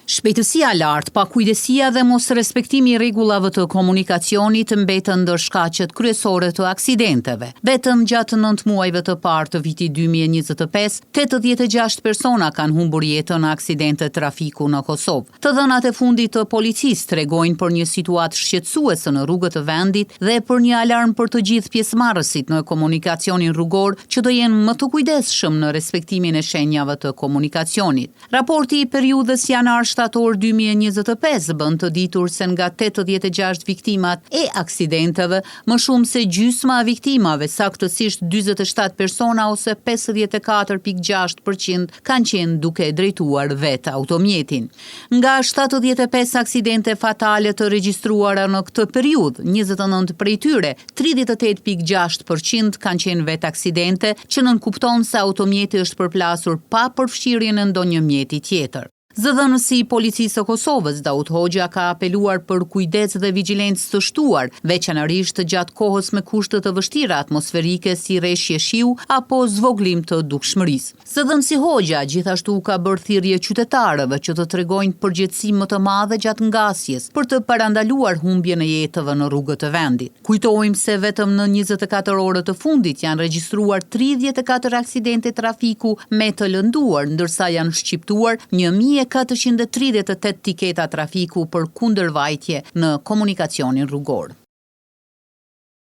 Shpejtësia lartë, pakujdesia dhe mos respektimi i rregullave të komunikacionit mbetën ndër shkaqet kryesore të aksidenteve. Vetëm gjatë 9 muajve të parë të vitit 2025, 86 persona kanë humbur jetën në aksidente trafiku në Kosovë. Të dhënat e fundit të policisë tregojnë për një situatë shqetësuese në rrugët e vendit dhe për një alarm për të gjithë pjesëmarrësit në komunikacionin rrugor që do jenë më të kujdesshëm në respektimin e shenjave të komunikacionit. Raporti i periudhës janar-shtator 2025 bën të ditur se nga 86 viktimat e aksidenteve, më shumë se gjysma e viktimave, saktësisht 47 persona ose 54.6% kanë qenë duke drejtuar vetë automjetin. Nga 75 aksidente fatale të regjistruara në këtë periudhë, 29 prej tyre, 38.6% kanë qenë vetë aksidente, që nënkupton se automjeti është përplasur pa përfshirjen e ndonjë mjeti tjetër. Zëdhënësi i Policisë së Kosovës, Daud Hoxha, ka apeluar për kujdes dhe vigjilencë të shtuar, veçanërisht gjatë kohës me kushte të vështira atmosferike si rreshje shiu apo zvoglim të dukshmërisë. Zëdhënësi Hoxha gjithashtu ka bërë thirrje qytetarëve që të tregojnë përgjegjësi më të madhe gjatë ngasjes për të parandaluar humbjen e jetëve në rrugët e vendit. Kujtojmë se vetëm në 24 orë të fundit janë regjistruar 34 aksidente trafiku me të lënduar, ndërsa janë shqiptuar 1438 tiketa trafiku për kundërvajtje në komunikacionin rrugor.